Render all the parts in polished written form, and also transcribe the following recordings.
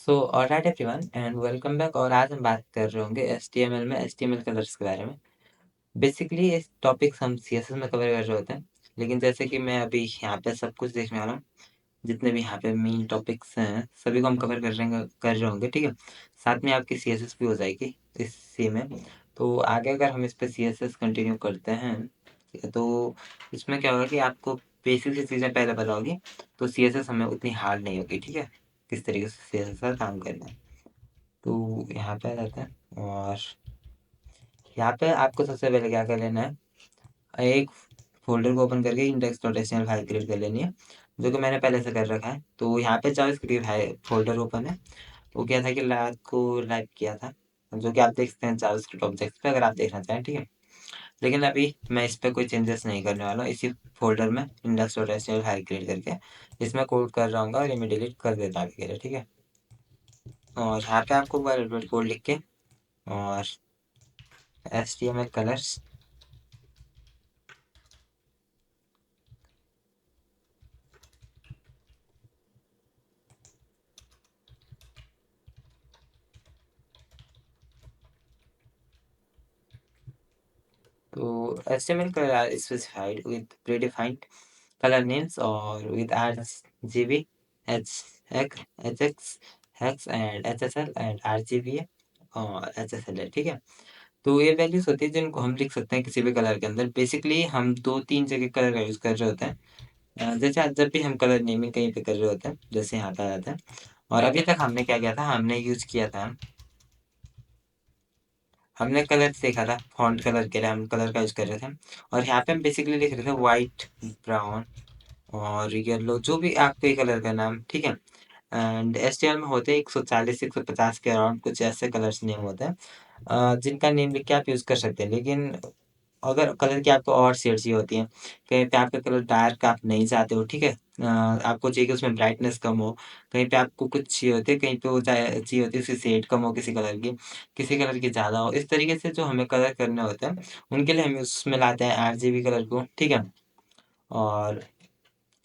Alright everyone and welcome back. और आज हम बात कर रहे होंगे HTML में HTML कलर्स के बारे में। बेसिकली इस टॉपिक्स हम CSS में कवर कर रहे होते हैं, लेकिन जैसे कि मैं अभी यहाँ पे सब कुछ देखने वाला हूँ, जितने भी यहाँ पे मेन टॉपिक्स हैं सभी को हम कवर कर रहे होंगे, ठीक है। साथ में आपकी CSS भी हो जाएगी इस सी में। तो आगे अगर हम इस पे CSS कंटिन्यू करते हैं तो इसमें क्या होगा कि आपको बेसिक सी चीज़ें पहले पता होगी, तो CSS हमें उतनी हार्ड नहीं होगी, ठीक है। किस तरीके से CSS का काम करना है, तो यहाँ पे आ जाते हैं। और यहाँ पे आपको सबसे पहले क्या कर लेना है, एक फ़ोल्डर को ओपन करके index.html फाइल क्रिएट कर लेनी है, जो कि मैंने पहले से कर रखा है। तो यहाँ पे जावास्क्रिप्ट है फ़ोल्डर ओपन है। वो क्या था कि रात को लाइव किया था, जो कि आप देख सकते हैं जावास्क्रिप्ट ऑब्जेक्ट्स पे, अगर आप देखना चाहें, ठीक है। लेकिन अभी मैं इस पे कोई चेंजेस नहीं करने वाला हूँ। इसी फ़ोल्डर में index.html फाइल क्रिएट करके इसमें कोड कर रहा हूँ और ये मैं डिलीट कर देता हूँ आगे के लिए, ठीक है। और यहाँ पे आपको कोड लिख के और HTML कलर्स तो HTML color are specified with predefined color names or with RGB, HX, HX, hex and HSL and RGBA और HSL है, ठीक है। तो ये वैल्यूज होती है जिनको हम लिख सकते हैं किसी भी कलर के अंदर। बेसिकली हम 2-3 जगह कलर का यूज़ कर रहे होते हैं। जैसे आज जब भी हम कलर नेमिंग कहीं पे कर रहे होते हैं, जैसे यहाँ पे आ जाता है। और अभी तक हमने क्या किया था, हमने यूज़ किया था, हमने कलर देखा था, फॉन्ट कलर के लिए हम कलर का यूज़ कर रहे थे। और यहाँ पे हम बेसिकली लिख रहे थे वाइट, ब्राउन और येलो, जो भी आपके कलर का नाम, ठीक है। एंड HTML में होते हैं 140-150 के अराउंड कुछ ऐसे कलर्स नेम होते हैं, जिनका नेम लिख के आप यूज़ कर सकते हैं। लेकिन अगर कलर की आपको और शेड चाहिए होती है, कहीं पे आपका कलर डार्क आप नहीं चाहते हो, ठीक है। आपको चाहिए कि उसमें ब्राइटनेस कम हो, कहीं पे आपको कुछ चाहिए होती है, कहीं पे वो चाहिए होती है उसकी शेड कम हो किसी कलर की, किसी कलर की ज़्यादा हो। इस तरीके से जो हमें कलर करने होते हैं, उनके लिए हम उसमें लाते हैं RGB कलर को, ठीक है। और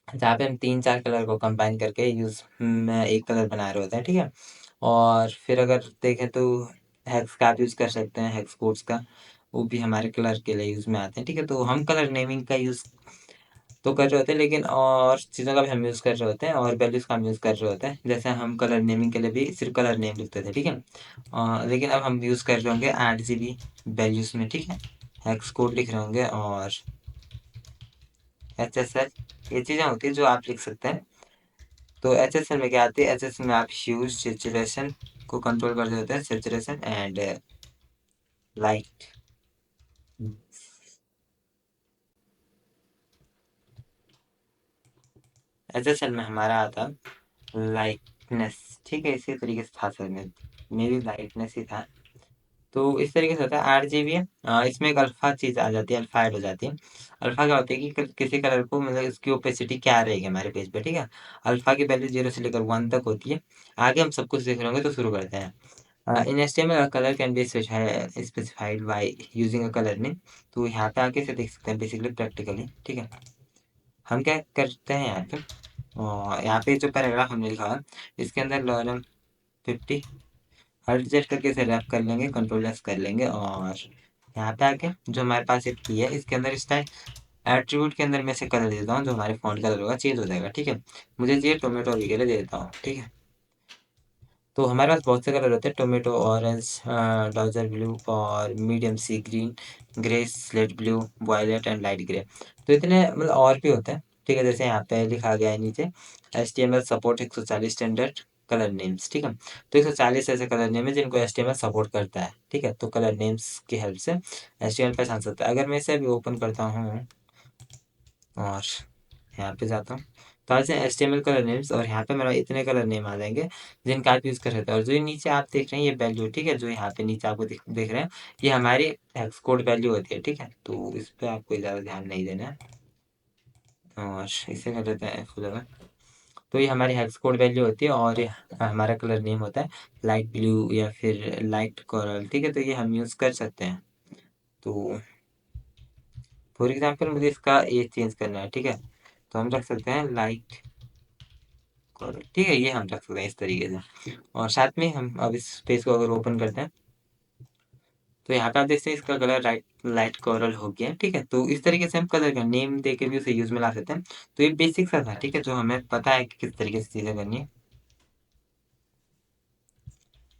जहाँ पे हम 3-4 कलर को कंबाइन करके यूज़ में एक कलर बना रहे होते हैं, ठीक है। और फिर अगर देखें तो हेक्स का आप यूज़ कर सकते हैं, हेक्स कोड्स का, वो भी हमारे कलर के लिए यूज़ में आते हैं, ठीक है। तो हम कलर नेमिंग का यूज़ तो कर रहे होते हैं, लेकिन और चीज़ों का भी हम यूज़ कर रहे होते हैं और वैल्यूज़ का हम यूज़ कर रहे होते हैं। जैसे हम कलर नेमिंग के लिए भी सिर्फ कलर नेम लिखते थे, ठीक है। लेकिन अब हम यूज़ कर रहे होंगे RGB वैल्यूज़ में, ठीक है। हेक्स कोड लिख रहे होंगे और HSL, ये चीज़ें होती हैं जो आप लिख सकते हैं। तो HSL में क्या आती है, HSL में आप ह्यूज, सैचुरेशन को कंट्रोल कर देते हैं, सैचुरेशन एंड लाइट। HSL में हमारा आता लाइटनेस, ठीक है। इसी तरीके से था सर, में मेरी लाइटनेस ही था। तो इस तरीके से होता है। RGB है, इसमें एक अल्फा चीज़ आ जाती है, अल्फा ऐड हो जाती है। अल्फा क्या होती है कि किसी कलर को मतलब इसकी ओपेसिटी क्या रहेगी हमारे पेज पे, ठीक है। अल्फा की वैल्यू 0 से लेकर 1 तक होती है। आगे हम सब कुछ देख रहे होंगे, तो शुरू करते हैं। इन HTML colour can be specified by using a colour name. तो यहाँ पे आगे से देख सकते हैं बेसिकली प्रैक्टिकली, ठीक है। हम क्या करते हैं यहाँ पे, और यहाँ पे जो पैराग्राफ हमने लिखा है, इसके अंदर लॉरम 50 हर जेट करके इसे रैप कर लेंगे, कंट्रोल एस कर लेंगे। और यहाँ पे आके जो हमारे पास एक की है, इसके अंदर स्टाइल एट्रीब्यूट के अंदर मैं से कलर देता हूँ, जो हमारे फॉन्ट कलर होगा चेंज हो जाएगा, ठीक है। मुझे चाहिए टोमेटो के लिए दे देता हूँ, ठीक है। तो हमारे पास बहुत से कलर होते हैं, टोमेटो, ऑरेंज, डाउजर ब्लू और medium sea green, grey, slate blue, violet and light grey. तो इतने मतलब और भी होते हैं, ठीक है। जैसे यहाँ पे लिखा गया है नीचे, HTML support 140 standard colour names, ठीक है। तो 140 ऐसे कलर नेम है जिनको HTML सपोर्ट करता है, ठीक है। तो कलर नेम्स की हेल्प से HTML पहचान सकता है। अगर मैं इसे अभी ओपन करता हूँ और यहाँ पे जाता हूँ, तो आज HTML कलर नेम्स, और यहाँ पे मेरा इतने कलर नेम आ जाएंगे जिनका आप यूज़ कर सकते हैं। और जो ये नीचे आप देख रहे हैं ये वैल्यू, ठीक है, जो यहाँ पे नीचे आपको देख रहे हैं, ये हमारी हेक्स कोड वैल्यू होती है, ठीक है। तो इस पर आपको ज़्यादा ध्यान नहीं देना है और इसे कर देते हैं F11। तो ये हमारी हेक्स कोड वैल्यू होती है और ये हमारा कलर नेम होता है लाइट ब्लू या फिर लाइट कोरल, ठीक है। तो ये हम यूज़ कर सकते हैं। तो फॉर एग्जाम्पल मुझे इसका ये चेंज करना है, ठीक है। तो हम रख सकते हैं लाइट कॉर्डर, ठीक है, ये हम रख सकते हैं इस तरीके से। और साथ में हम अब इस पेज को अगर ओपन करते हैं तो यहाँ पे आप देखते हैं इसका कलर राइट लाइट कोरल हो गया है, ठीक है। तो इस तरीके से हम कलर का नेम दे के भी उसे यूज में ला सकते हैं। तो ये बेसिक सा था, ठीक है, जो हमें पता है कि किस तरीके से चीज़ें करनी है।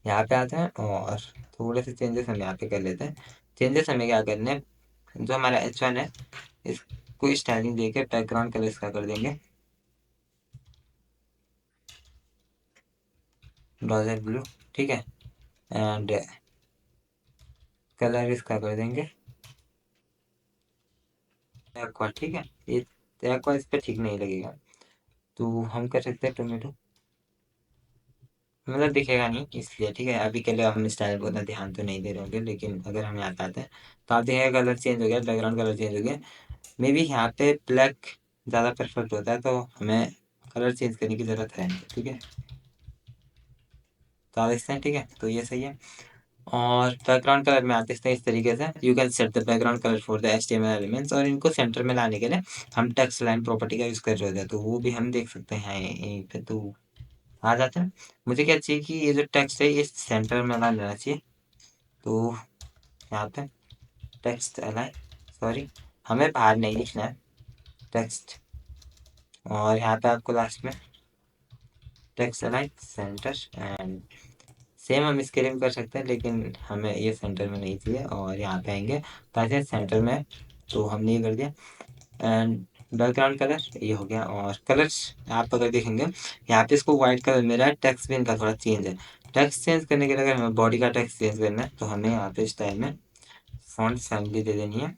यहाँ पे आते हैं और थोड़े से चेंजेस हम यहाँ पे कर लेते हैं। चेंजेस हमें क्या करने हैं, जो हमारा H1 है इसको स्टाइलिंग देके बैकग्राउंड कलर इसका कर देंगे रोजेल ब्लू, ठीक है। एंड कलर इसका कर देंगे एक्वा, ठीक है। ये एक्वा इस पे ठीक नहीं लगेगा, तो हम कर सकते हैं टोमेटो, मतलब दिखेगा नहीं इसलिए, ठीक है। अभी के लिए हम स्टाइल को उतना ध्यान तो नहीं दे रहे होंगे, लेकिन अगर हम यहाँ पे आते हैं तो आप देखेगा कलर चेंज हो गया, बैकग्राउंड कलर चेंज हो गया। मे बी यहाँ पे ब्लैक ज़्यादा परफेक्ट होता है, तो हमें कलर चेंज करने की ज़रूरत है नहीं, ठीक है। तो आप देखते हैं, ठीक है, तो ये सही है। और बैकग्राउंड कलर में आप देखते हैं इस तरीके से you can set the background colour for the HTML elements, और इनको सेंटर में लाने के लिए हम टेक्स्ट लाइन प्रॉपर्टी का यूज़ कर रहे होते हैं, तो वो भी हम देख सकते हैं यहीं पे। तो आ जाते हैं, मुझे क्या चाहिए कि ये जो टेक्स्ट है ये सेंटर में ला लेना चाहिए। तो यहाँ पे टेक्स्ट अलाइन, सॉरी, हमें बाहर नहीं लिखना है टेक्स्ट, और यहाँ पे आपको लास्ट में text align centre, and same हम इसके लिए भी कर सकते हैं, लेकिन हमें ये सेंटर में नहीं चाहिए। और यहाँ पे आएंगे ताकि सेंटर में, तो हमने ये कर दिया। एंड बैकग्राउंड कलर ये हो गया। और कलर्स आप अगर देखेंगे यहाँ पे इसको व्हाइट कलर मिला है, टेक्स्ट भी इनका थोड़ा चेंज है। टेक्स्ट चेंज करने के लिए अगर हमें बॉडी का टेक्स्ट चेंज करना है तो हमें यहाँ पे स्टाइल में फॉन्ट फैमिली दे देनी है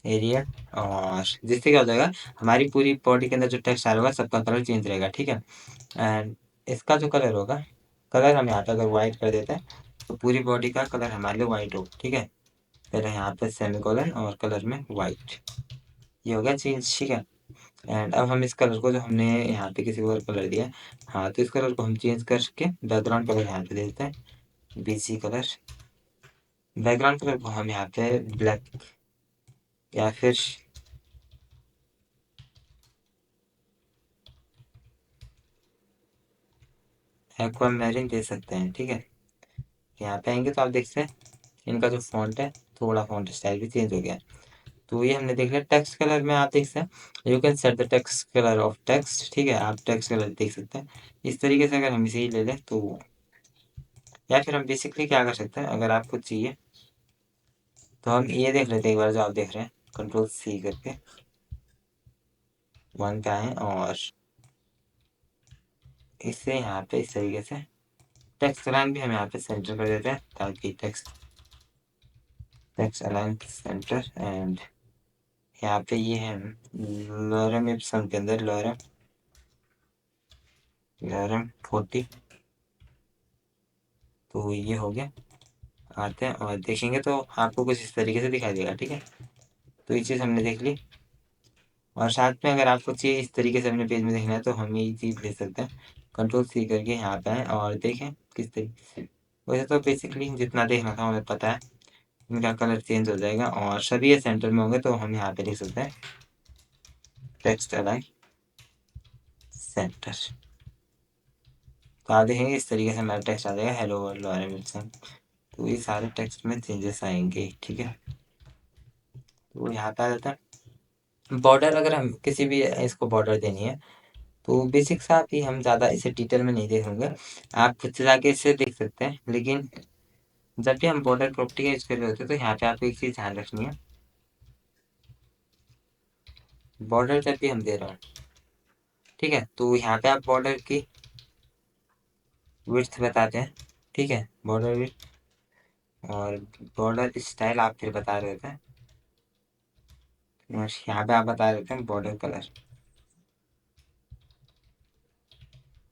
एरियल, और जिससे क्या हो जाएगा हमारी पूरी बॉडी के अंदर जो टेक्स्ट आ रहा होगा सबका कलर चेंज रहेगा, ठीक है। एंड इसका जो कलर होगा, कलर हम यहाँ पे अगर वाइट कर देते हैं तो पूरी बॉडी का कलर हमारे लिए वाइट होगा, ठीक है। पहले यहाँ पे सेमीकोलन और कलर में वाइट, ये हो गया चेंज, ठीक है। एंड अब हम इस कलर को जो हमने यहाँ पे किसी और कलर दिया है, हाँ, तो इस कलर को हम चेंज करके बैकग्राउंड कलर यहाँ पे दे देते हैं BC कलर। बैकग्राउंड कलर को हम यहाँ पे ब्लैक या फिर एक्वा मैरिन दे सकते हैं, ठीक है। यहाँ पे आएंगे तो आप देखते हैं इनका जो फॉन्ट है, थोड़ा फॉन्ट स्टाइल भी चेंज हो गया है। तो ये हमने देख लिया। टेक्स्ट कलर में आप देख सकते हैं you can set the text colour of text, ठीक है, आप टेक्स्ट कलर देख सकते हैं इस तरीके से। अगर हम इसे ही ले लें तो, या फिर हम बेसिकली क्या कर सकते हैं, अगर आपको चाहिए तो हम ये देख लेते हैं एक बार, जो आप देख रहे हैं Ctrl+C करके वन पे आए और इससे यहाँ पे इस तरीके से टेक्स्ट अलाइन भी हम यहाँ पे सेंटर कर देते हैं, ताकि text text align centre. And यहाँ पे ये है लॉरम इप्सन के अंदर लॉरम लॉरम 40, तो ये हो गया। आते हैं और देखेंगे तो आपको कुछ इस तरीके से दिखाई देगा, ठीक है। तो ये चीज़ हमने देख ली। और साथ में अगर आपको चाहिए इस तरीके से अपने पेज में देखना है तो हम ये चीज़ ले सकते हैं Ctrl+C करके यहाँ पे आए और देखें किस तरीके से। वैसे तो बेसिकली जितना देखना था हमें पता है, इनका कलर चेंज हो जाएगा और सभी ये सेंटर में होंगे, तो हम यहाँ पे लिख सकते हैं टेक्स्ट अलाइन सेंटर। तो आप देखेंगे इस तरीके से हमारा टेक्स्ट आ जाएगा हेलो वर्ल्ड वाले विल्सन। तो ये सारे टेक्स्ट में चेंजेस आएंगे, ठीक है। तो यहाँ पे आ जाता है बॉर्डर, अगर हम किसी भी इसको बॉर्डर देनी है तो बेसिक सा ही, हम ज़्यादा इसे डिटेल में नहीं देखेंगे, आप खुद से जाके इसे देख सकते हैं। लेकिन जब भी हम बॉर्डर प्रॉपर्टी का यूज़ कर रहे होते हैं तो यहाँ पे आपको एक चीज़ ध्यान रखनी है, बॉर्डर जब भी हम दे रहे हैं, ठीक है, तो यहाँ पे आप बॉर्डर की विड्थ बताते हैं, ठीक है, बॉर्डर विड्थ। और बॉर्डर स्टाइल आप फिर बता रहे थे, और यहाँ पे आप बता रहे थे बॉर्डर कलर।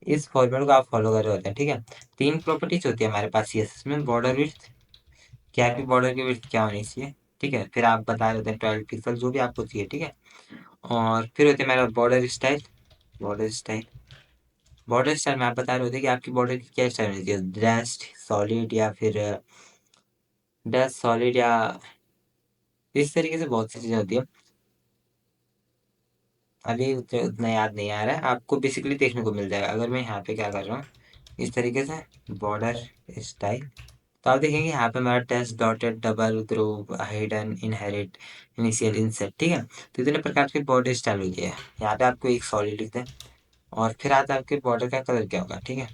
इस फॉर्मेट को आप फॉलो कर रहे होते हैं, ठीक है। तीन प्रॉपर्टीज होती है हमारे पास CSS में, बॉर्डर विड्थ, क्या आपकी बॉर्डर की विड्थ क्या होनी चाहिए, ठीक है, फिर आप बता रहे होते हैं 12 पिक्सल जो भी आपको चाहिए, ठीक है। और फिर होते हैं हमारे border style. Border style border style में आप बता रहे होते हैं कि आपकी बॉर्डर की क्या स्टाइल होनी चाहिए, डैश्ड, सॉलिड, या फिर डैश सॉलिड, या इस तरीके से बहुत सी चीज़ें होती है। अभी उतना याद नहीं आ रहा है, आपको बेसिकली देखने को मिल जाएगा। अगर मैं यहाँ पे क्या कर रहा हूँ इस तरीके से, बॉर्डर स्टाइल, तो आप देखेंगे यहाँ पे हमारा test dotted double group hidden inherit initial insert, ठीक है। तो इतने प्रकार के बॉर्डर स्टाइल हो गया है। यहाँ पे आपको एक सॉलिड लिखते हैं, और फिर आता है आपके बॉर्डर का कलर क्या होगा, ठीक है।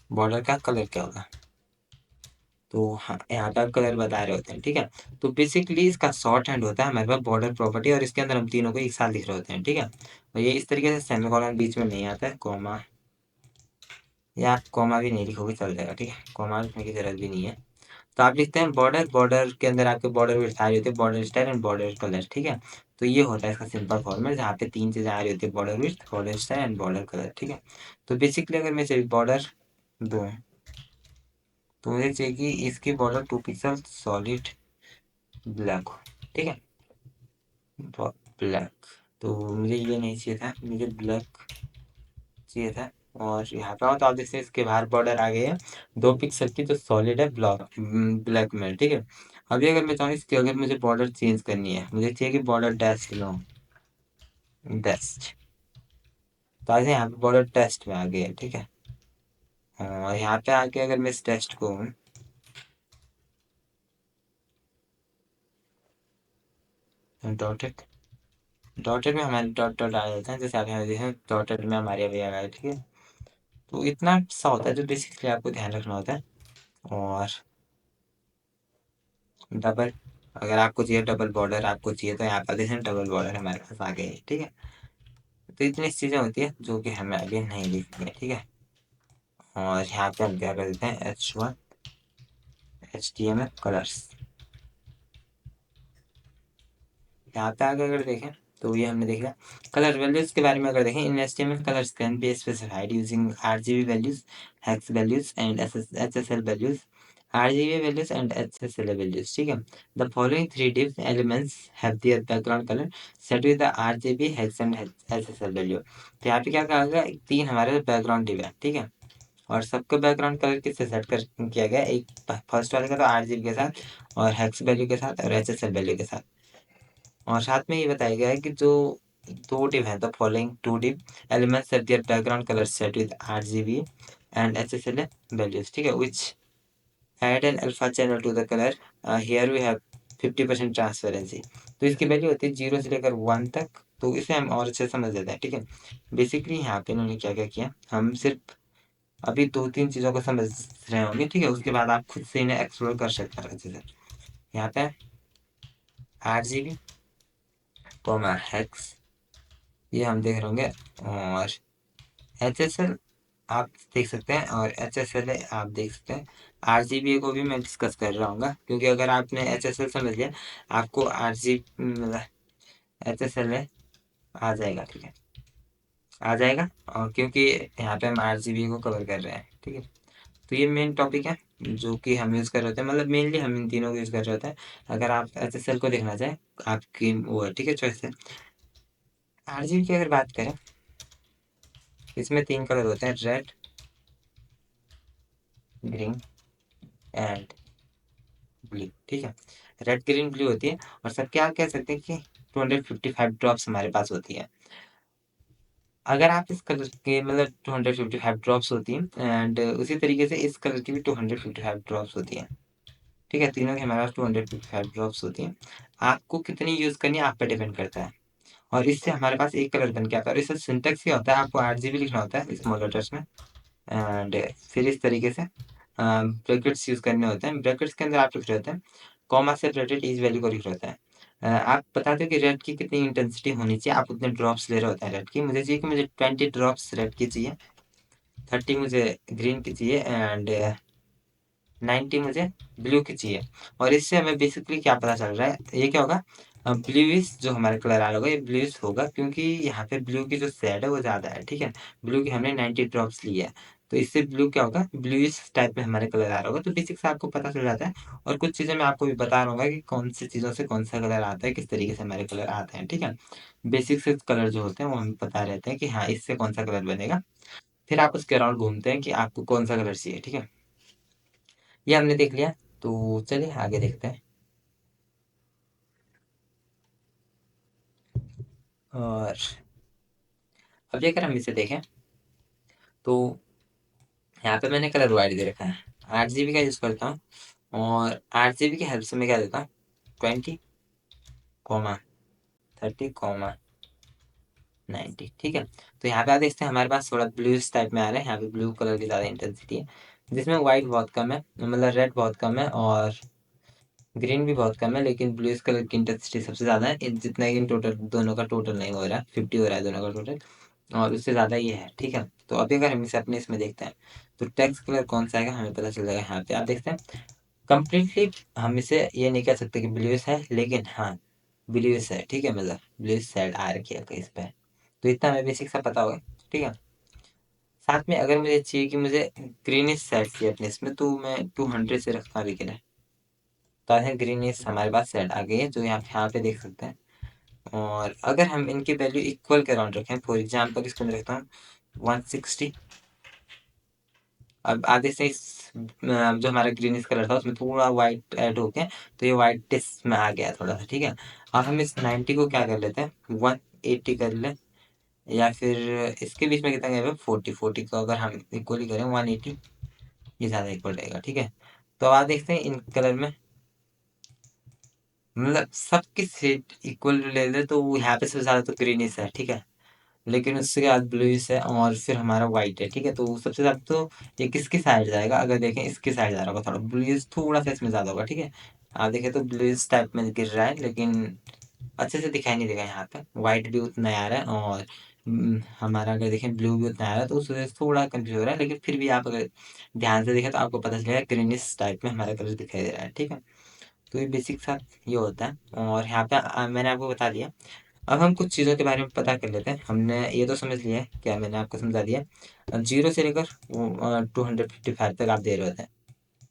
बॉर्डर का कलर क्या होगा, तो हाँ यहाँ पे आप कलर बता रहे होते हैं, ठीक है। तो बेसिकली इसका शॉर्ट हैंड होता है हमारे पास बॉर्डर प्रॉपर्टी, और इसके अंदर हम तीनों को एक साथ लिख रहे होते हैं, ठीक है। और ये इस तरीके से सेमीकोलन बीच में नहीं आता है, कॉमा, या आप कॉमा भी नहीं लिखोगे चल जाएगा, ठीक है। कॉमा लिखने की जरूरत भी नहीं है। तो आप लिखते हैं बॉर्डर, बॉर्डर के अंदर आपके बॉर्डर विड्थ आ रही होती है, border style and border colour, ठीक है। तो ये होता है इसका सिंपल फॉर्मेट, जहाँ पे तीन चीजें आ रही होती है, border width, border style and border colour, ठीक है। तो बेसिकली अगर मैं सिर्फ बॉर्डर दो, तो मुझे चाहिए कि इसकी बॉर्डर 2 पिक्सल सॉलिड ब्लैक हो, ठीक है। ब्लैक, तो मुझे ये नहीं चाहिए था, मुझे ब्लैक चाहिए था। और यहाँ पे आओ तो आप जैसे इसके बाहर बॉर्डर आ गई है 2 पिक्सल की, तो सॉलिड है ब्लॉक ब्लैक में, ठीक है। अभी अगर मैं चाहूँ इसकी, अगर मुझे बॉर्डर चेंज करनी है, मुझे चाहिए कि बॉर्डर डैश लो, डैश, तो आज यहाँ पे बॉर्डर टेस्ट में आ गई है, ठीक है। और यहाँ पे आके अगर मैं इस टेस्ट को डॉटेड, डॉटेड में हमारे डॉट डॉट आ जाते हैं, जैसे आप यहाँ देखें डॉटेड में हमारे अभी आ गए, ठीक है। तो इतना सा होता है जो बेसिकली आपको ध्यान रखना होता है। और डबल, अगर आपको चाहिए डबल बॉर्डर, आपको चाहिए तो यहाँ पर देखें डबल बॉर्डर हमारे पास आ गए, ठीक है। तो इतनी चीज़ें होती है जो कि हमें अभी नहीं लिखनी है, ठीक है। और यहाँ पे हम क्या कर देते हैं H1 HTML कलर्स। यहाँ पे आगे अगर देखें तो ये हमने देख लिया। कलर वैल्यूज के बारे में अगर देखें, इन HTML colours can be specified using RGB values, hex values and HSL values, RGB values and HSL values, ठीक है। The following three div elements have their background color set with the RGB hex and HSL value। तो यहाँ पे क्या कहा गया, तीन हमारे बैकग्राउंड डिव है, ठीक है। और सबका बैकग्राउंड कलर किससे सेट कर किया गया, एक फर्स्ट वाले का तो RGB के साथ, और हेक्स वैल्यू के साथ, और HSL वैल्यू के साथ। और साथ में ये बताया गया है कि जो दो div है, the following two div elements have their background color set with RGB and HSL values, ठीक है, which add an alpha channel to the color। here we have 50% transparency. तो इसकी वैल्यू होती है 0 से लेकर 1 तक। तो इसे हम और अच्छे समझ लेते हैं, ठीक है। बेसिकली यहाँ पे इन्होंने क्या क्या किया, हम सिर्फ अभी दो तीन चीज़ों को समझ रहे होंगे, ठीक है। उसके बाद आप खुद से इन्हें एक्सप्लोर कर सकते हैं अच्छे से। यहाँ पे RGB कॉमा हेक्स, ये हम देख रहे होंगे। और HSL आप देख सकते हैं, और HSL आप देख सकते हैं। RGB को भी मैं डिस्कस कर रहा हूँ, क्योंकि अगर आपने HSL समझ लिया, आपको RGB HSL आ जाएगा, ठीक है, आ जाएगा। और क्योंकि यहाँ पे हम RGB को कवर कर रहे हैं, ठीक है। तो ये मेन टॉपिक है जो कि हम यूज़ कर रहे होते हैं, मतलब मेनली हम इन तीनों को यूज़ कर रहे होते हैं। अगर आप HSL को देखना चाहें, आपकी वो है, ठीक है, चॉइस है। RGB की अगर बात करें, इसमें तीन कलर होते हैं, रेड, ग्रीन एंड ब्लू, ठीक है। रेड ग्रीन ब्लू होती है, और सब क्या कह सकते हैं कि 255 ड्रॉप्स हमारे पास होती है। अगर आप इस कलर के, मतलब 255 ड्रॉप्स होती हैं, एंड उसी तरीके से इस कलर की भी 255 ड्रॉप्स होती हैं, ठीक है। तीनों की हमारे पास 255 ड्रॉप्स होती हैं। आपको कितनी यूज़ करनी है आप पे डिपेंड करता है। और इससे हमारे पास एक कलर बन के आता है, और इससे सिंटेक्स क्या होता है, आपको RGB लिखना होता है स्मॉल लेटर्स में, एंड फिर इस तरीके से ब्रैकेट्स यूज़ करने होते हैं। ब्रैकेट्स के अंदर आप लिख रहे होते हैं, कॉमा सेपरेटेड ईच वैल्यू को लिख रहे होते हैं। आप बताते हो कि रेड की कितनी इंटेंसिटी होनी चाहिए, आप उतने ड्रॉप्स ले रहे होते हैं रेड की। मुझे चाहिए कि मुझे 20 ड्रॉप्स रेड की चाहिए, 30 मुझे ग्रीन की चाहिए, एंड 90 मुझे ब्लू की चाहिए। और इससे हमें बेसिकली क्या पता चल रहा है, ये क्या होगा, ब्लूइश जो हमारा कलर आ रहा होगा, ये ब्लूइश होगा, क्योंकि यहाँ पे ब्लू की जो शेड है वो ज़्यादा है, ठीक है। ब्लू की हमने 90 ड्रॉप्स ली है, तो इससे ब्लू क्या होगा, ब्लूइश टाइप में हमारे कलर आ रहा होगा। तो बेसिक से आपको पता चल जाता है। और कुछ चीज़ें मैं आपको भी बता रहा हूँ कि कौन सी चीज़ों से कौन सा कलर आता है, किस तरीके से हमारे कलर आते हैं, ठीक है। बेसिक से कलर जो होते हैं वो हमें पता रहते हैं कि हाँ इससे कौन सा कलर बनेगा। फिर आप उसके अराउंड घूमते हैं कि आपको कौन सा कलर चाहिए, ठीक है। ये हमने देख लिया, तो चलिए आगे देखते हैं। और अभी अगर हम इसे देखें तो यहाँ पे मैंने कलर वाइट दे रखा है, 8 GB का यूज़ करता हूँ, और 8 GB की हेल्प से मैं क्या देता हूँ, 20,30,90, ठीक है। तो यहाँ पे आप देखते हैं हमारे पास थोड़ा ब्लू टाइप में आ रहा है, यहाँ पे ब्लू कलर की ज़्यादा इंटेंसिटी है, जिसमें व्हाइट बहुत कम है, मतलब रेड बहुत कम है, और ग्रीन भी बहुत कम है, लेकिन ब्लू कलर की इंटेंसिटी सबसे ज़्यादा है, जितना कि इन टोटल दोनों का टोटल नहीं हो रहा है, 50 हो रहा है दोनों का टोटल, और उससे ज़्यादा ये है, ठीक है। तो अभी अगर हम इसे अपने इसमें देखते हैं तो टेक्स्ट कलर कौन सा आएगा हमें पता चल जाएगा। यहाँ पे आप देखते हैं कंप्लीटली हम इसे ये नहीं कह सकते कि ब्लूइश है, लेकिन हाँ ब्लूइश है, ठीक है, मतलब ब्लूइश साइड आ रखी है कहीं इस पे, तो इतना हमें बेसिक सा पता होगा, ठीक है। साथ में अगर मुझे चाहिए कि मुझे ग्रीनिश साइड चाहिए अपने इसमें, तो मैं 200 से रखता हूँ, लेकिन है तो है ग्रीनिश हमारे पास साइड आ गई है, जो यहाँ पे देख सकते हैं। और अगर हम इनकी वैल्यू इक्वल के अराउंड रखें, फॉर एग्जाम्पल इसको मैं रखता हूँ 160। अब आप देखते हैं जो हमारा ग्रीनिश कलर था उसमें थोड़ा व्हाइट ऐड हो गया, तो ये व्हाइट टेस्ट में आ गया थोड़ा सा, ठीक है। अब हम इस 90 को क्या कर लेते हैं, 180 कर लें, या फिर इसके बीच में कितना गया, 40 को अगर हम इक्वली करें 180, ये ज़्यादा इक्वल रहेगा, ठीक है। तो आप देखते हैं इन कलर में मतलब सबकी सेट इक्वल ले ले, तो यहाँ पे सबसे ज़्यादा तो ग्रीनिश है, ठीक है, लेकिन उसके बाद ब्लूइश है, और फिर हमारा व्हाइट है, ठीक है। तो सबसे ज़्यादा तो ये किसकी साइड जाएगा, अगर देखें इसकी साइड जा रहा होगा, थोड़ा ब्लूइश थोड़ा सा इसमें ज़्यादा होगा, ठीक है। आप देखें तो ब्लूइश टाइप में गिर रहा है, लेकिन अच्छे से दिखाई नहीं देगा यहाँ पे, व्हाइट भी उतना ही आ रहा है, और हमारा अगर देखें ब्लू भी उतना आ रहा है, तो उस वजह से थोड़ा कंफ्यूज हो रहा है, लेकिन फिर भी आप अगर ध्यान से देखें तो आपको पता चलेगा ग्रीनिश टाइप में हमारा कलर दिखाई दे रहा है, ठीक है। तो ये बेसिक सा ये होता है, और यहाँ पे मैंने आपको बता दिया। अब हम कुछ चीज़ों के बारे में पता कर लेते हैं। हमने ये तो समझ लिया है, क्या मैंने आपको समझा दिया, 0 से लेकर 255 तक आप दे रहे होते हैं।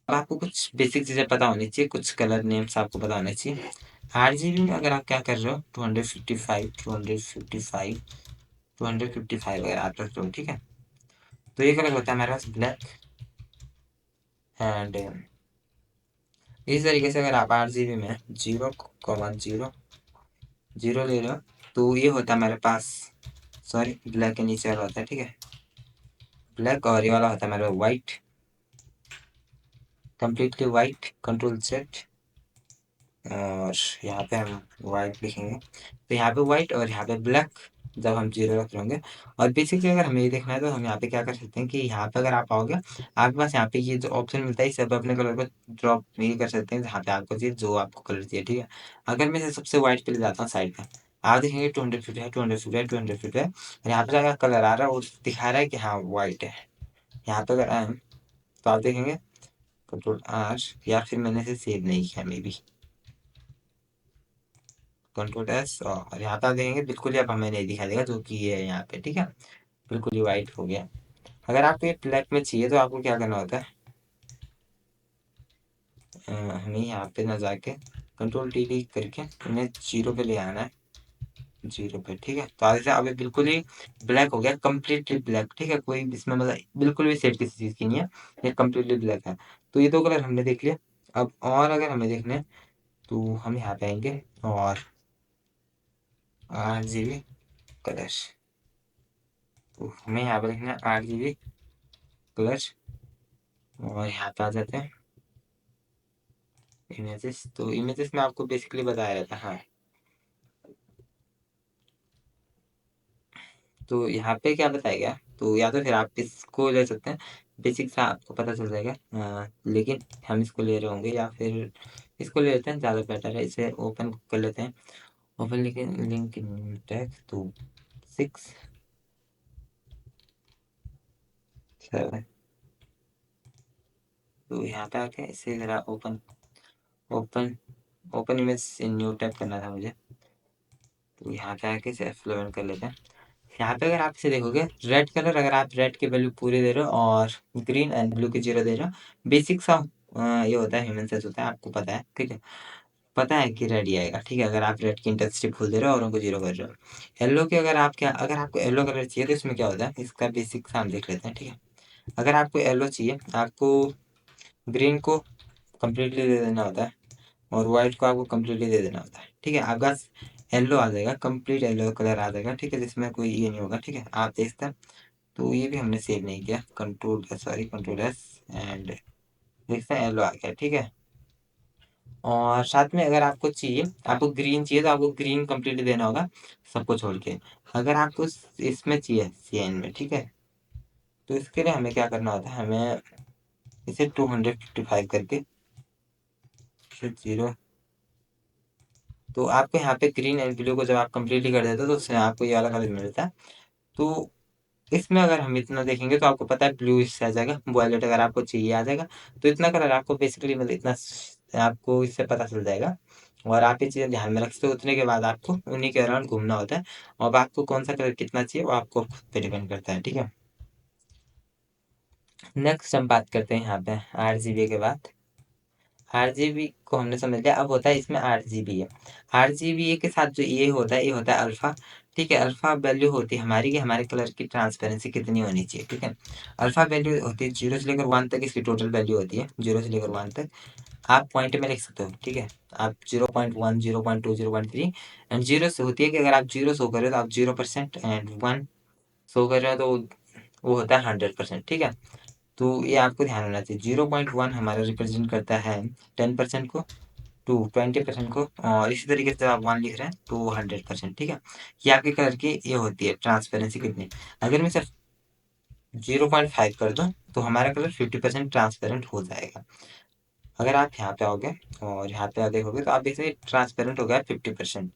अब आपको कुछ बेसिक चीज़ें पता होनी चाहिए, कुछ कलर नेम्स आपको पता होने चाहिए। 8 GB में अगर आप क्या कर रहे हो, 255, 255, 255 अगर आप रख रहे हो, ठीक है। तो ये कलर होता है हमारे पास ब्लैक, एंड इस तरीके से अगर आप 8 GB में 0,0 ले रहे हो, तो ये होता है हमारे पास, सॉरी ब्लैक के नीचे वाला होता है, ठीक है, ब्लैक, और ये वाला होता है हमारे white, completely white, control set, और यहाँ पे हम वाइट लिखेंगे, तो यहाँ पे वाइट और यहाँ पे ब्लैक जब हम 0 रख होंगे। और बेसिकली अगर हमें ये देखना है तो हम यहाँ पे क्या कर सकते हैं कि यहाँ पे अगर आप आओगे, आपके पास यहाँ पे ये जो ऑप्शन मिलता है, इसे आप अपने कलर को ड्रॉप नहीं कर सकते हैं, जहाँ पे आपको चाहिए, जो आपको कलर चाहिए, ठीक है। अगर मैं इसे सबसे वाइट पे ले जाता हूँ साइड पे, आप देखेंगे 250 है, 250 है, 250 है, और यहाँ पे जाकर कलर आ रहा है और दिखा रहा है कि हाँ वाइट है। यहाँ पे अगर आए तो आप देखेंगे कंट्रोल R, या फिर मैंने इसे सेव नहीं किया मे बी, कंट्रोल S, और यहाँ पे आप देखेंगे बिल्कुल ही अब हमें नहीं दिखा देगा जो कि ये है यहाँ पे, ठीक है, बिल्कुल ही वाइट हो गया। अगर आपको ये ब्लैक में चाहिए तो आपको क्या करना होता है, हमें यहाँ पे ना जाके कंट्रोल T करके उन्हें 0 पे ले आना है, 0 पे, ठीक है। तो आगे से अब ये बिल्कुल ही ब्लैक हो गया, कम्प्लीटली ब्लैक, ठीक है, कोई इसमें मतलब बिल्कुल भी सेट किसी चीज़ की नहीं है, ये कम्प्लीटली ब्लैक है। तो ये दो कलर हमने देख लिया। अब और अगर हमें देखना है तो हम यहाँ पे आएंगे, और 8 GB कलर, तो हमें यहाँ पे लिखना है 8 GB कलर, और यहाँ पे आ जाते हैं इमेजेस। तो इमेजेस में आपको बेसिकली बताया रहता है, हाँ। तो यहाँ पे क्या बताया गया, तो या तो फिर आप इसको ले सकते हैं, बेसिक सा आपको पता चल जाएगा, लेकिन हम इसको ले रहे होंगे, या फिर इसको ले लेते हैं, ज़्यादा बेटर है। इसे ओपन कर लेते हैं, ओपन लिंक इन टेक्स्ट, तो 6, 7, तो यहाँ पे आके इसे ज़रा open open open image in new tab करना था मुझे, तो यहाँ पे आके इसे F11 कर लेते हैं। यहाँ पे अगर आप इसे देखोगे, रेड कलर अगर आप रेड की वैल्यू पूरी दे रहे हो और ग्रीन एंड ब्लू की 0 दे रहे हो, बेसिक सा ये होता है, ह्यूमन सेंस होता है, आपको पता है, ठीक है, पता है कि रेड ही आएगा, ठीक है, अगर आप रेड की इंटेंसिटी फुल दे रहे हो और उनको 0 कर रहे हो। येलो की अगर आप क्या, अगर आपको येलो कलर चाहिए तो इसमें क्या होता है, इसका बेसिक सा हम देख लेते हैं, ठीक है। अगर आपको येलो चाहिए, आपको ग्रीन को कम्प्लीटली दे देना होता है, और वाइट को आपको कम्प्लीटली दे देना होता है, ठीक है। आपका येलो आ जाएगा, कंप्लीट येलो कलर आ जाएगा, ठीक है, जिसमें कोई ये नहीं होगा, ठीक है, आप देखते हैं। तो ये भी हमने सेव नहीं किया, कंट्रोल एस, एंड देखते हैं येलो आ गया, ठीक है। और साथ में अगर आपको चाहिए, आपको ग्रीन चाहिए तो आपको ग्रीन कंप्लीटली देना होगा, सबको छोड़ के। अगर आपको इसमें चाहिए सीएन में, ठीक है, तो इसके लिए हमें क्या करना होता है, हमें इसे 255 करके जीरो, तो आपको यहाँ पे ग्रीन एंड ब्लू को जब आप कंप्लीटली कर देते हो तो उससे आपको ये वाला कलर मिलता है। तो इसमें अगर हम इतना देखेंगे तो आपको पता है ब्लू इससे आ जाएगा, वॉयलेट अगर आपको चाहिए आ जाएगा। तो इतना कलर आपको बेसिकली मतलब इतना आपको इससे पता चल जाएगा। और आप ये चीज़ें ध्यान में रखते हो, उतने के बाद आपको उन्हीं के अराउंड घूमना होता है। और अब आपको कौन सा कलर कितना चाहिए वो आपको खुद पे डिपेंड करता है, ठीक है। नेक्स्ट हम बात करते हैं यहाँ पे RGB के बाद। RGB को हमने समझ लिया, अब होता है इसमें RGB है। RGB के साथ जो ये होता है, ये होता है अल्फा, ठीक है। अल्फा वैल्यू होती है हमारी कि हमारे कलर की ट्रांसपेरेंसी कितनी होनी चाहिए, ठीक है। अल्फा वैल्यू होती है 0 से लेकर 1 तक, इसकी टोटल वैल्यू होती है 0 से लेकर 1 तक। आप पॉइंट में लिख सकते हो, ठीक है। आप 0.1, 0.2, 0.3, एंड 0 से होती है कि अगर आप 0 शो कर रहे हो तो आप 0%, एंड 1 शो कर रहे हो तो वो होता है 100%, ठीक है। तो ये आपको ध्यान होना चाहिए, 0.1 हमारा रिप्रेजेंट करता है 10% को, 20% को, और इसी तरीके से जब आप 1 लिख रहे हैं तो 100%, ठीक है। ये आपके कलर की ये होती है ट्रांसपेरेंसी कितनी। अगर मैं सिर्फ 0.5 कर दूं तो हमारा कलर 50% ट्रांसपेरेंट हो जाएगा। अगर आप यहाँ पे आओगे और यहाँ पे देखोगे तो आप देखते ट्रांसपेरेंट हो गया 50%।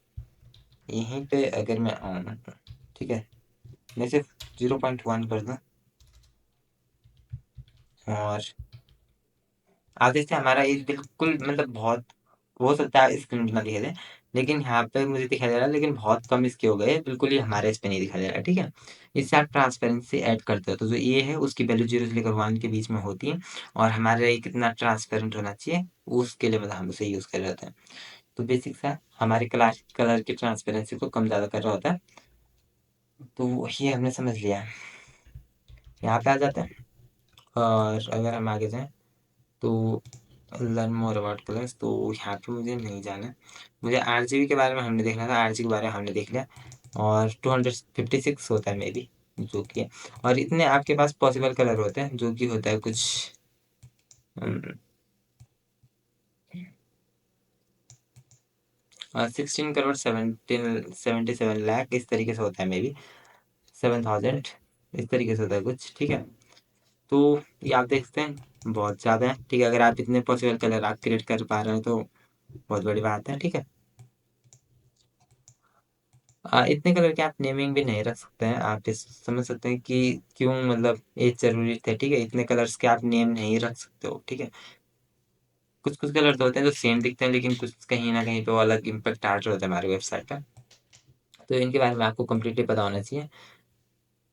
यहीं पे अगर मैं आऊँ, ठीक है, मैं सिर्फ 0.1 कर दूं और आप देखते हैं हमारा ये बिल्कुल मतलब बहुत, हो सकता है स्क्रीन पे ना दिखाई दे, लेकिन यहाँ पे मुझे दिखाई दे रहा है, लेकिन बहुत कम इसके हो गए, बिल्कुल ही हमारे इस पे नहीं दिखाई दे रहा है, ठीक है। इससे आप ट्रांसपेरेंसी ऐड करते हो तो जो ये है उसकी वैल्यू 0 से लेकर 1 के बीच में होती है, और हमारा ये कितना ट्रांसपेरेंट होना चाहिए उसके लिए मतलब हम उसे यूज़ कर रहे होते हैं। तो बेसिक सा हमारे कलर की ट्रांसपेरेंसी को कम ज़्यादा कर रहा होता है। तो ये हमने समझ लिया। यहाँ पे आ जाते हैं, और अगर हम आगे जाएँ तो लर्न मोर अबाउट कलर्स, तो यहाँ पे मुझे नहीं जाना है। मुझे RGB के बारे में हमने देखना था, RGB के बारे में हमने देख लिया। और 256 होता है मे बी, जो कि है। और इतने आपके पास पॉसिबल कलर होते हैं, जो कि होता है कुछ 16 करोड़ 77 लाख इस तरीके से होता है मे बी, 7000 इस तरीके से होता है कुछ, ठीक है। तो ये आप देखते हैं बहुत ज़्यादा है, ठीक है। अगर आप इतने पॉसिबल कलर आप क्रिएट कर पा रहे हो तो बहुत बड़ी बात है, ठीक है। इतने कलर के आप नेमिंग भी नहीं रख सकते हैं, आप इस समझ सकते हैं कि क्यों मतलब ये ज़रूरी थे, ठीक है। इतने कलर्स के आप नेम नहीं रख सकते हो, ठीक है। कुछ कुछ कलर तो होते हैं जो सेम दिखते हैं, लेकिन कुछ कहीं ना कहीं पे वो अलग इम्पैक्ट डाल रहे होते हैं हमारी वेबसाइट पे। तो इनके बारे में आपको कम्प्लीटली पता होना चाहिए।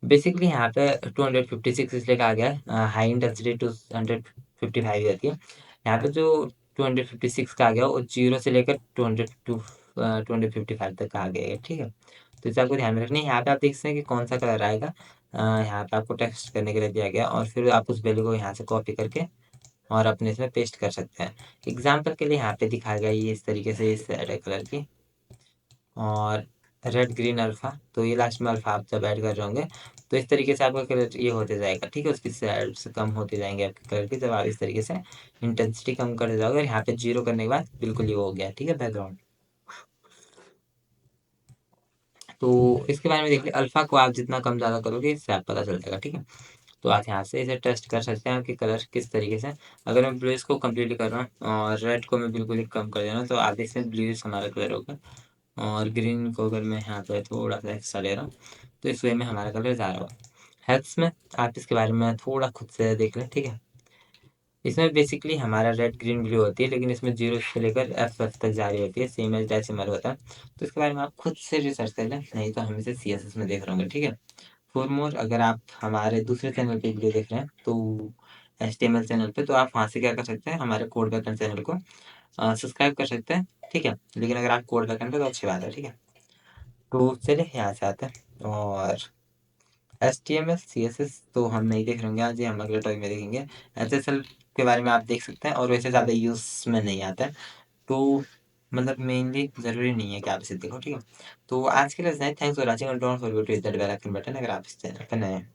बेसिकली यहाँ पे 256 इसलिए कहा गया है, हाई इंटेंसिटी 255 रहती है। यहाँ पे जो 256 कहा गया वो 0 से लेकर 255 तक कहा गया है, ठीक है। तो इसे आपको ध्यान में रखना है। यहाँ पे आप देख सकते हैं कि कौन सा कलर आएगा, यहाँ पे आपको टेक्स्ट करने के लिए दिया गया, और फिर आप उस वैल्यू को यहाँ से कॉपी करके और अपने इसमें पेस्ट कर सकते हैं। एग्जाम्पल के लिए यहाँ पे दिखाया गया ये इस तरीके से इस रेड कलर की, और रेड ग्रीन अल्फा, तो ये लास्ट में अल्फा आप जब ऐड कर रहे होंगे तो इस तरीके से आपका कलर ये होते जाएगा, ठीक है। उसकी शेड्स कम होते जाएंगे आपके कलर की, जब आप इस तरीके से इंटेंसिटी कम करते जाओगे। और यहाँ पे 0 करने के बाद बिल्कुल ये हो गया, ठीक है, बैकग्राउंड। तो इसके बारे में देखिए, अल्फा को आप जितना कम ज़्यादा करोगे इससे आप पता चल जाएगा, ठीक है। तो आप यहाँ से इसे टेस्ट कर सकते हैं कि कलर किस तरीके से। अगर मैं ब्लूइश को कम्प्लीटली कर रहा हूँ और रेड को मैं बिल्कुल ही कम कर दे रहा हूँ, तो आप देख सकते हैं ब्लूइश हमारा कलर होगा। और ग्रीन को अगर मैं यहाँ पे थोड़ा सा एक्स्ट्रा ले रहा हूँ तो इस वे में हमारा कलर जा रहा होगा। हेल्प्स में आप इसके बारे में थोड़ा खुद से देख लें, ठीक है। इसमें बेसिकली हमारा रेड ग्रीन ब्लू होती है, लेकिन इसमें 0 से लेकर FF तक जारी होती है, सेम एज डेसिमल होता है। तो इसके बारे में आप खुद से रिसर्च कर लें, नहीं तो हम इसे CSS में देख रहे होंगे, ठीक है। फॉर मोर, अगर आप हमारे दूसरे चैनल पे वीडियो देख रहे हैं तो HTML चैनल पे, तो आप वहाँ से क्या कर सकते हैं, हमारे कोड बैकएंड चैनल को सब्सक्राइब कर सकते हैं, ठीक है। लेकिन अगर आप कोड बैकएंड पे तो अच्छी बात है, ठीक है। तो चलिए यहाँ से आते हैं, और HTML CSS तो हम नहीं देख रहे होंगे आज, ये हम अगले टॉपिक में देखेंगे। SSL के बारे में आप देख सकते हैं, और वैसे ज़्यादा यूज़ में नहीं आता है। तो मतलब मेनली ज़रूरी नहीं है कि आप इसे देखो, ठीक है? तो आज के लिए इतना ही। Thanks for watching and don't forget to hit that bell icon button अगर आप इस चैनल पे नए हैं।